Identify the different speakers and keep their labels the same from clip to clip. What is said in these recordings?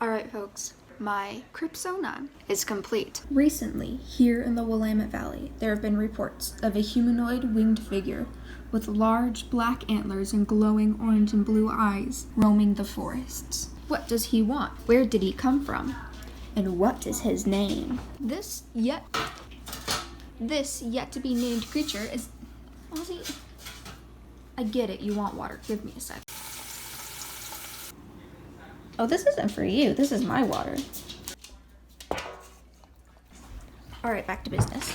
Speaker 1: Alright folks, my crypsona is complete.
Speaker 2: Recently, here in the Willamette Valley, there have been reports of a humanoid winged figure with large black antlers and glowing orange and blue eyes roaming the forests. What does he want? Where did he come from? And what is his name? This yet to be named creature is... Ozzy, I get it, you want water. Give me a sec. Oh, this isn't for you. This is my water. Alright, back to business.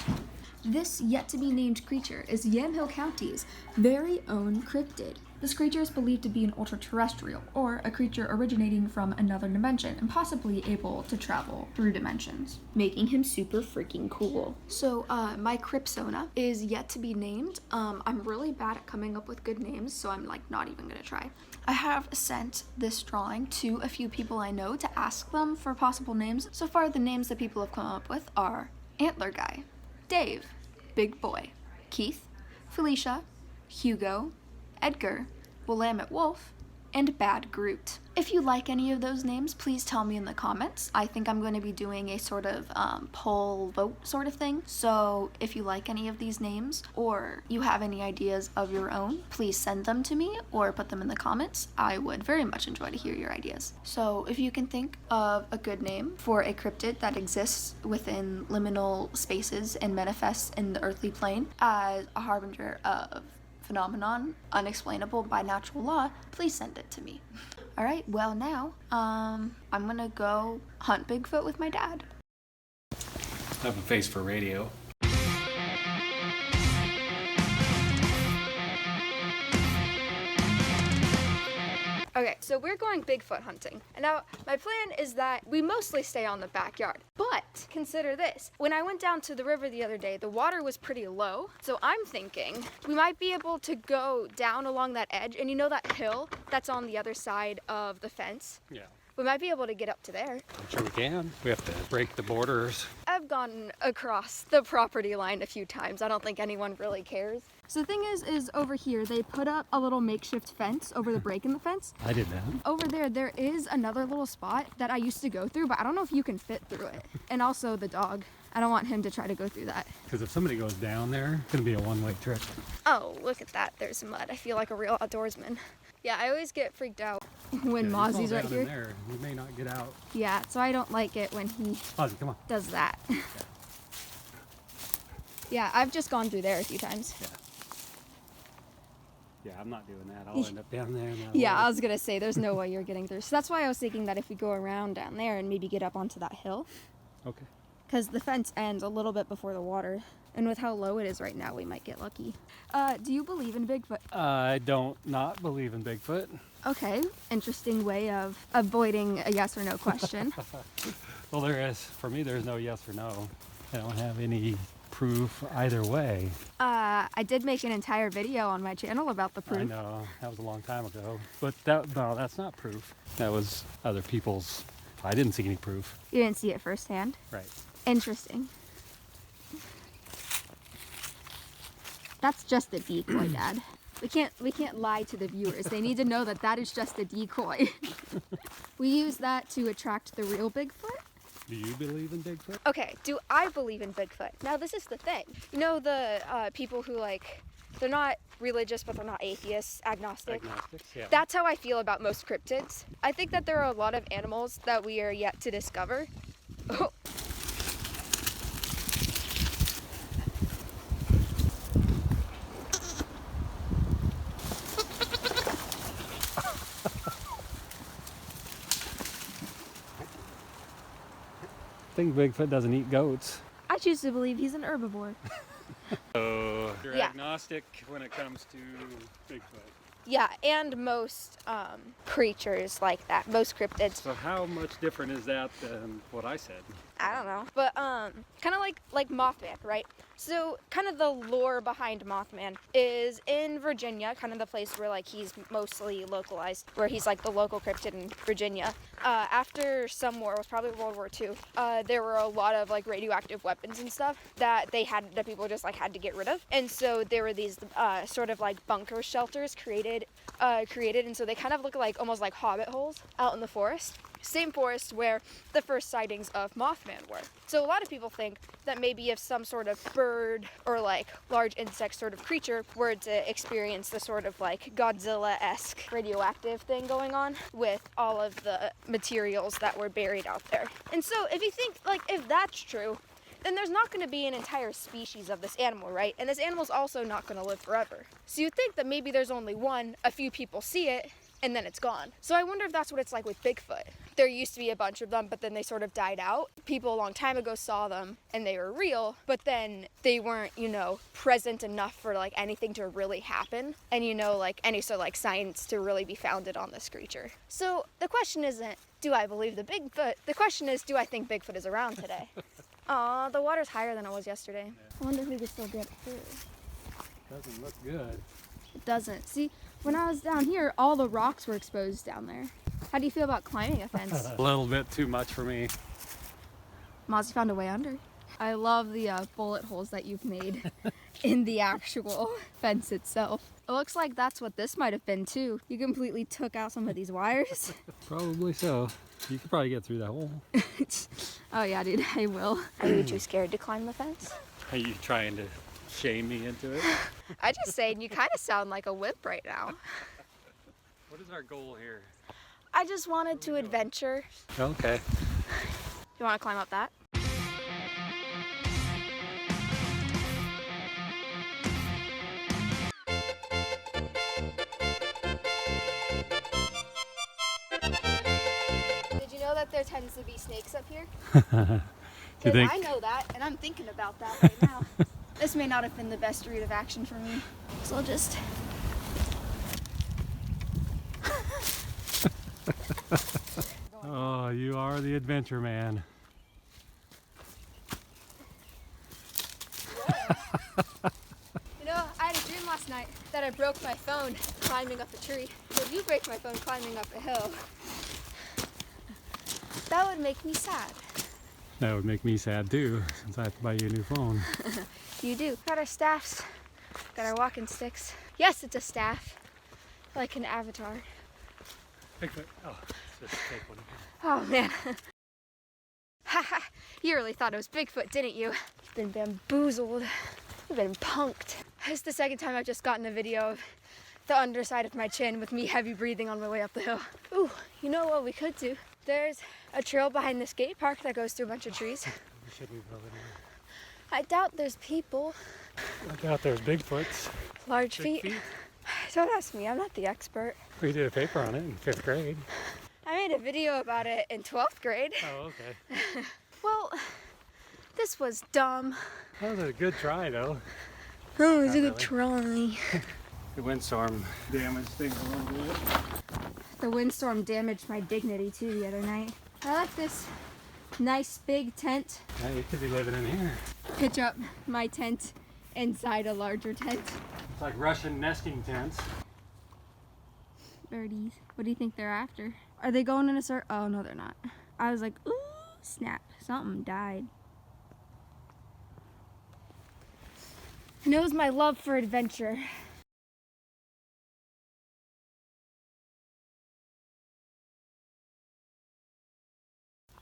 Speaker 2: This yet-to-be-named creature is Yamhill County's very own cryptid. This creature is believed to be an ultra-terrestrial, or a creature originating from another dimension and possibly able to travel through dimensions, making him super freaking cool.
Speaker 1: So, my crypsona is yet to be named. I'm really bad at coming up with good names, so I'm not even gonna try. I have sent this drawing to a few people I know to ask them for possible names. So far, the names that people have come up with are Antler Guy, Dave, Big Boy, Keith, Felicia, Hugo, Edgar, Willamette Wolf, and Bad Groot. If you like any of those names, please tell me in the comments. I think I'm going to be doing a sort of poll vote sort of thing. So if you like any of these names or you have any ideas of your own, please send them to me or put them in the comments. I would very much enjoy to hear your ideas. So if you can think of a good name for a cryptid that exists within liminal spaces and manifests in the earthly plane as a harbinger of phenomenon unexplainable by natural law, please send it to me. All right, well now, I'm gonna go hunt Bigfoot with my dad.
Speaker 3: I have a face for radio.
Speaker 1: Okay, so we're going Bigfoot hunting. And now, my plan is that we mostly stay on the backyard. But, consider this. When I went down to the river the other day, the water was pretty low. So I'm thinking we might be able to go down along that edge. And you know that hill that's on the other side of the fence?
Speaker 3: Yeah.
Speaker 1: We might be able to get up to there.
Speaker 3: I'm sure we can. We have to break the borders.
Speaker 1: I've gone across the property line a few times. I don't think anyone really cares. So the thing is over here, they put up a little makeshift fence over the break in the fence.
Speaker 3: I did that.
Speaker 1: Over there is another little spot that I used to go through, but I don't know if you can fit through it. And also the dog. I don't want him to try to go through that.
Speaker 3: Because if somebody goes down there, it's going to be a one-way trip.
Speaker 1: Oh, look at that. There's mud. I feel like a real outdoorsman. Yeah, I always get freaked out when Mozzie's right here.
Speaker 3: There. You may not get out.
Speaker 1: Yeah, so I don't like it when he
Speaker 3: Mozzie, come on.
Speaker 1: does that. Yeah, I've just gone through there a few times.
Speaker 3: Yeah, I'm not doing that. I'll end up down there.
Speaker 1: Yeah, I was going to say, there's no way you're getting through. So that's why I was thinking that if we go around down there and maybe get up onto that hill.
Speaker 3: Okay.
Speaker 1: Because the fence ends a little bit before the water. And with how low it is right now, we might get lucky. Do you believe in Bigfoot?
Speaker 3: I don't not believe in Bigfoot.
Speaker 1: Okay, interesting way of avoiding a yes or no question.
Speaker 3: Well, for me, there's no yes or no. I don't have any proof either way.
Speaker 1: I did make an entire video on my channel about the proof.
Speaker 3: I know, that was a long time ago. But that's not proof. That was other people's. I didn't see any proof.
Speaker 1: You didn't see it firsthand?
Speaker 3: Right.
Speaker 1: Interesting. That's just a decoy, Dad. We can't lie to the viewers. They need to know that that is just a decoy. We use that to attract the real Bigfoot.
Speaker 3: Do you believe in Bigfoot?
Speaker 1: Okay, do I believe in Bigfoot? Now this is the thing. You know the people who they're not religious but they're not atheists, agnostic?
Speaker 3: Agnostics, yeah.
Speaker 1: That's how I feel about most cryptids. I think that there are a lot of animals that we are yet to discover. Oh.
Speaker 3: I think Bigfoot doesn't eat goats.
Speaker 1: I choose to believe he's an herbivore.
Speaker 3: So you're
Speaker 1: Yeah.
Speaker 3: agnostic when it comes to Bigfoot.
Speaker 1: Yeah, and most creatures like that, most cryptids.
Speaker 3: So how much different is that than what I said?
Speaker 1: I don't know, but kind of like Mothman, right? So kind of the lore behind Mothman is in Virginia, kind of the place where he's mostly localized, where he's the local cryptid in Virginia. After some war, it was probably World War II, there were a lot of radioactive weapons and stuff that people just had to get rid of, and so there were these sort of bunker shelters created, and so they kind of look almost like hobbit holes out in the forest. same forest where the first sightings of Mothman were. So a lot of people think that maybe if some sort of bird or like large insect sort of creature were to experience the sort of like Godzilla-esque radioactive thing going on with all of the materials that were buried out there. And so if you think, like, if that's true, then there's not going to be an entire species of this animal, right? And this animal's also not going to live forever. So you think that maybe there's only one, a few people see it, and then it's gone. So I wonder if that's what it's like with Bigfoot. There used to be a bunch of them, but then they sort of died out. People a long time ago saw them, and they were real, but then they weren't, you know, present enough for like anything to really happen, and you know, like any sort of like science to really be founded on this creature. So the question isn't, do I believe the Bigfoot? The question is, do I think Bigfoot is around today? Aw, the water's higher than it was yesterday. I wonder if we could still get through.
Speaker 3: Doesn't look good.
Speaker 1: It doesn't. See, when I was down here, all the rocks were exposed down there. How do you feel about climbing a fence?
Speaker 3: A little bit too much for me.
Speaker 1: Mozzie found a way under. I love the bullet holes that you've made in the actual fence itself. It looks like that's what this might have been too. You completely took out some of these wires.
Speaker 3: Probably so. You could probably get through that hole.
Speaker 1: Oh yeah, dude, I will. Are you too scared to climb the fence?
Speaker 3: Are you trying to shame me into it?
Speaker 1: I just saying, you kind of sound like a wimp right now.
Speaker 3: What is our goal here?
Speaker 1: I just wanted to adventure.
Speaker 3: Okay.
Speaker 1: You want to climb up that? Did you know that there tends to be snakes up here?
Speaker 3: You think?
Speaker 1: I know that, and I'm thinking about that right now. This may not have been the best route of action for me, so I'll just...
Speaker 3: Oh, you are the adventure man.
Speaker 1: You know, I had a dream last night that I broke my phone climbing up a tree. So if you break my phone climbing up a hill, that would make me sad.
Speaker 3: That would make me sad too, since I have to buy you a new phone.
Speaker 1: You do. Got our staffs, got our walking sticks. Yes, it's a staff, like an avatar.
Speaker 3: Bigfoot. Oh, let's just take one.
Speaker 1: Oh man. Haha, you really thought it was Bigfoot, didn't you? You've been bamboozled. You've been punked. It's the second time I've just gotten a video of the underside of my chin with me heavy breathing on my way up the hill. Ooh, you know what we could do? There's a trail behind the skate park that goes through a bunch of trees.
Speaker 3: Should we go over
Speaker 1: I doubt there's people.
Speaker 3: there? I doubt there's Bigfoots.
Speaker 1: Large
Speaker 3: Big
Speaker 1: feet. Don't ask me, I'm not the expert.
Speaker 3: We did a paper on it in 5th grade.
Speaker 1: I made a video about it in 12th grade.
Speaker 3: Oh, okay.
Speaker 1: Well, this was dumb.
Speaker 3: That was a good try though.
Speaker 1: Oh, it was a
Speaker 3: Not
Speaker 1: good try.
Speaker 3: The windstorm damaged things a little bit.
Speaker 1: The windstorm damaged my dignity too the other night. I like this nice big tent.
Speaker 3: Yeah, you could be living in here.
Speaker 1: Pitch up my tent inside a larger tent.
Speaker 3: It's like Russian nesting tents.
Speaker 1: Birdies. What do you think they're after? Are they going in a circle? Oh, no, they're not. I was like, ooh, snap. Something died. Knows my love for adventure.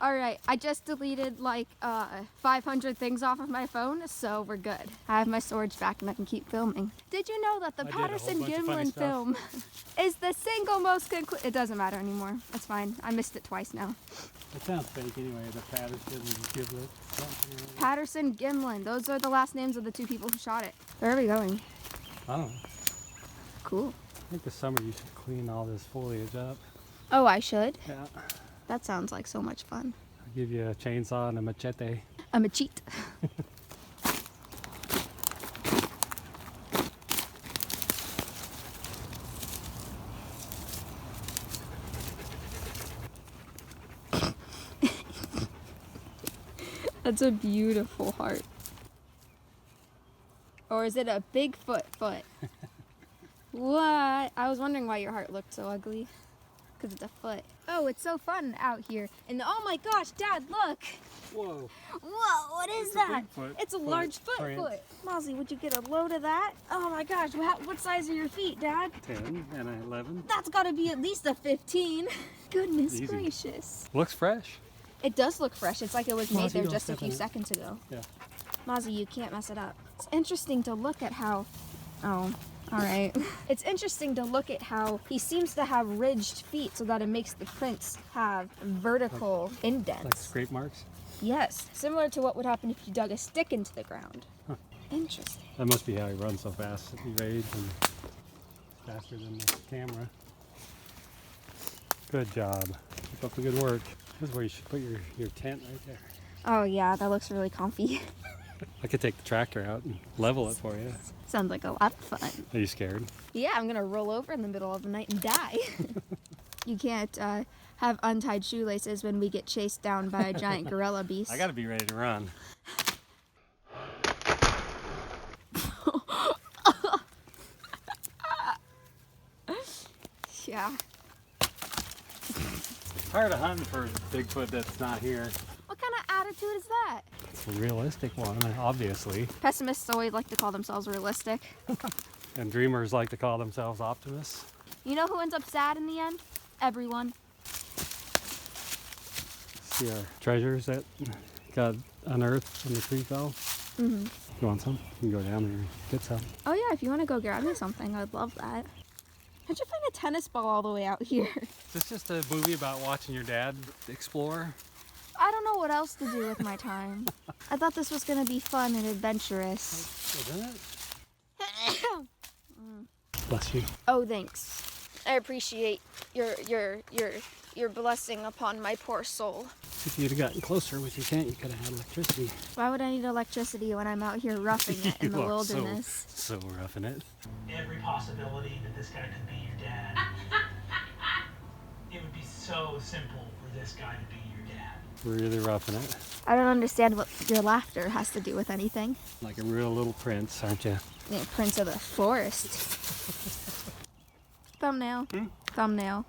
Speaker 1: All right, I just deleted like 500 things off of my phone, so we're good. I have my storage back and I can keep filming. Did you know that the
Speaker 3: I did a whole
Speaker 1: Patterson
Speaker 3: bunch of funny
Speaker 1: Gimlin
Speaker 3: stuff.
Speaker 1: film is the single most It doesn't matter anymore. It's fine. I missed it twice now.
Speaker 3: It sounds fake anyway, the Patterson Giblet. Something like that.
Speaker 1: Patterson Gimlin. Those are the last names of the two people who shot it. Where are we going?
Speaker 3: I don't know.
Speaker 1: Cool.
Speaker 3: I think this summer you should clean all this foliage up.
Speaker 1: Oh, I should?
Speaker 3: Yeah.
Speaker 1: That sounds like so much fun.
Speaker 3: I'll give you a chainsaw and a machete.
Speaker 1: I'm a cheat. That's a beautiful heart. Or is it a Bigfoot foot? What? I was wondering why your heart looked so ugly.
Speaker 2: because it's a foot. Oh, it's so fun out here. And oh my gosh, Dad, look.
Speaker 3: Whoa.
Speaker 2: Whoa, what is
Speaker 3: It's a
Speaker 2: that?
Speaker 3: Bigfoot
Speaker 2: It's a
Speaker 3: foot
Speaker 2: large
Speaker 3: print.
Speaker 2: foot. Mozzie, would you get a load of that? Oh my gosh, what size are your feet, Dad?
Speaker 3: 10 and an 11.
Speaker 2: That's got to be at least a 15. Goodness
Speaker 3: Easy.
Speaker 2: gracious.
Speaker 3: Looks fresh.
Speaker 2: It does look fresh. It's like it was made
Speaker 3: Mozzie,
Speaker 2: there
Speaker 3: don't
Speaker 2: just a
Speaker 3: step
Speaker 2: few
Speaker 3: in it.
Speaker 2: seconds ago.
Speaker 3: Yeah.
Speaker 2: Mozzie, you can't mess it up. It's interesting to look at how... Oh, all right. It's interesting to look at how he seems to have ridged feet so that it makes the prints have vertical indents.
Speaker 3: Like scrape marks.
Speaker 2: Yes, similar to what would happen if you dug a stick into the ground.
Speaker 3: Huh.
Speaker 2: Interesting.
Speaker 3: That must be how he runs so fast. He raids and faster than the camera. Good job. Keep up the good work. This is where you should put your tent right there.
Speaker 2: Oh yeah, that looks really comfy.
Speaker 3: I could take the tractor out and level it for you.
Speaker 2: Sounds like a lot of fun.
Speaker 3: Are you scared?
Speaker 2: Yeah, I'm gonna roll over in the middle of the night and die. You can't have untied shoelaces when we get chased down by a giant gorilla beast.
Speaker 3: I gotta be ready to run.
Speaker 2: Yeah.
Speaker 3: Hard to hunt for Bigfoot that's not here.
Speaker 2: What kind of attitude is that?
Speaker 3: It's a realistic one, obviously.
Speaker 2: Pessimists always like to call themselves realistic.
Speaker 3: And dreamers like to call themselves optimists.
Speaker 2: You know who ends up sad in the end? Everyone.
Speaker 3: See our treasures that got unearthed when the tree fell.
Speaker 2: Mm-hmm.
Speaker 3: You want some? You can go down there and get some.
Speaker 2: Oh yeah, if you want to go grab me something, I'd love that. How'd you find a tennis ball all the way out here?
Speaker 3: Is this just a movie about watching your dad explore?
Speaker 2: I don't know what else to do with my time. I thought this was gonna be fun and adventurous.
Speaker 3: Isn't it? Bless you.
Speaker 2: Oh, thanks. I appreciate your blessing upon my poor soul.
Speaker 3: If you'd have gotten closer with your tent, you could have had electricity.
Speaker 2: Why would I need electricity when I'm out here roughing it in the
Speaker 3: You are
Speaker 2: wilderness?
Speaker 3: So roughing it.
Speaker 4: Every possibility that this guy could be your dad. It would be so simple for this guy to be your dad.
Speaker 3: Really roughing it.
Speaker 2: I don't understand what your laughter has to do with anything.
Speaker 3: Like a real little prince, aren't you?
Speaker 2: Yeah, Prince of the Forest. Thumbnail. Thumbnail.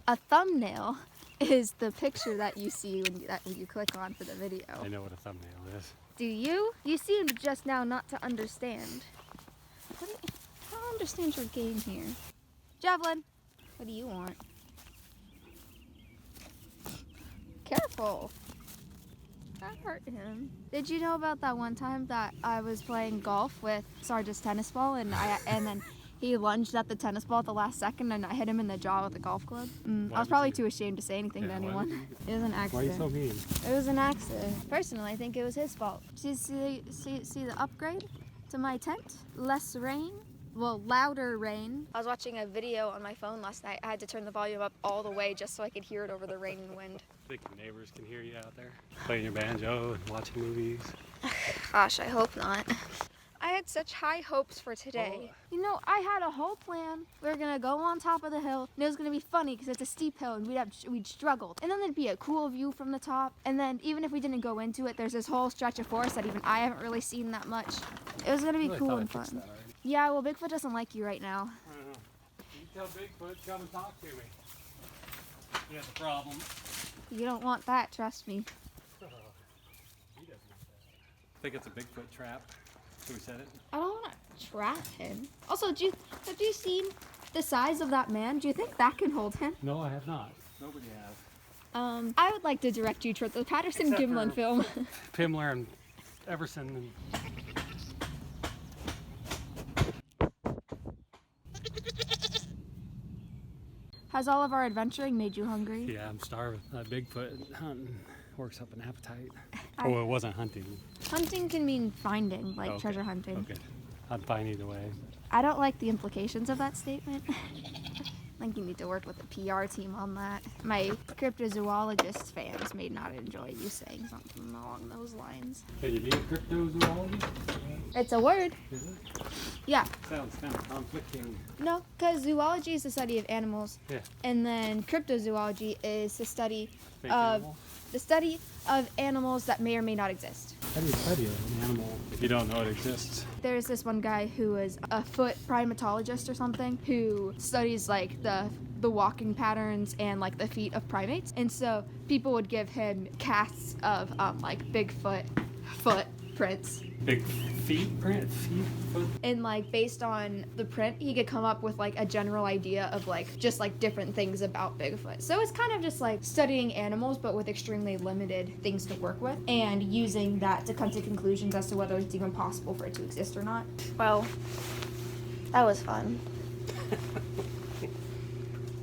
Speaker 2: A thumbnail is the picture that you see when you click on for the video.
Speaker 3: I know what a thumbnail is.
Speaker 2: Do you? You seemed just now not to understand. I don't understand your game here. Javelin, what do you want? Careful. That hurt him. Did you know about that one time that I was playing golf with Sarge's tennis ball and then he lunged at the tennis ball at the last second and I hit him in the jaw with a golf club? I
Speaker 3: Why
Speaker 2: was
Speaker 3: would
Speaker 2: probably
Speaker 3: you-
Speaker 2: too ashamed to say anything to
Speaker 3: Yeah, why
Speaker 2: anyone.
Speaker 3: would you-
Speaker 2: It was an
Speaker 3: Why are
Speaker 2: accident.
Speaker 3: you so mean?
Speaker 2: It was an accident. Personally, I think it was his fault. See the upgrade to my tent? Less rain? Well, louder rain. I was watching a video on my phone last night. I had to turn the volume up all the way just so I could hear it over the rain and wind.
Speaker 3: Think your neighbors can hear you out there playing your banjo and watching movies.
Speaker 2: Gosh, I hope not. I had such high hopes for today. You know, I had a whole plan. We were gonna go on top of the hill, and it was gonna be funny because it's a steep hill, and we'd struggled. And then there'd be a cool view from the top. And then even if we didn't go into it, there's this whole stretch of forest that even I haven't really seen that much. It was gonna be
Speaker 3: Really
Speaker 2: cool
Speaker 3: thought I
Speaker 2: and
Speaker 3: fixed
Speaker 2: fun.
Speaker 3: that already.
Speaker 2: Yeah, well, Bigfoot doesn't like you right now.
Speaker 3: I don't know. You tell Bigfoot, come and talk to me. He has a problem.
Speaker 2: You don't want that, trust me.
Speaker 3: He doesn't want that. Think it's a Bigfoot trap. So we said it.
Speaker 2: I don't want to trap him. Also, have you seen the size of that man? Do you think that can hold him?
Speaker 3: No, I have not. Nobody has.
Speaker 2: I would like to direct you toward the Patterson
Speaker 3: Except
Speaker 2: Gimlin
Speaker 3: for-
Speaker 2: film.
Speaker 3: Pimler and Everson and
Speaker 2: Has all of our adventuring made you hungry?
Speaker 3: yeah, I'm starving. Bigfoot hunting works up an appetite.
Speaker 2: I-
Speaker 3: Oh, it wasn't hunting.
Speaker 2: Hunting can mean finding, like
Speaker 3: Okay.
Speaker 2: treasure hunting.
Speaker 3: Okay. I'm fine either way.
Speaker 2: I don't like the implications of that statement. I think you need to work with a PR team on that. My cryptozoologist fans may not enjoy you saying something along those lines.
Speaker 3: Hey, you need cryptozoology?
Speaker 2: It's a word.
Speaker 3: Is it?
Speaker 2: Yeah.
Speaker 3: Sounds kind of conflicting.
Speaker 2: No, because zoology is the study of animals,
Speaker 3: Yeah.
Speaker 2: and then cryptozoology is the study
Speaker 3: Fake
Speaker 2: of
Speaker 3: animal.
Speaker 2: animals that may or may not exist.
Speaker 3: How do you study an animal if you don't know it exists?
Speaker 2: There's this one guy who is a foot primatologist or something who studies like the the walking patterns and like the feet of primates. And so people would give him casts of like Bigfoot footprints.
Speaker 3: Big feet print, foot.
Speaker 2: And like based on the print, he could come up with like a general idea of like just like different things about Bigfoot. So it's kind of just like studying animals but with extremely limited things to work with and using that to come to conclusions as to whether it's even possible for it to exist or not.
Speaker 1: Well, that was fun.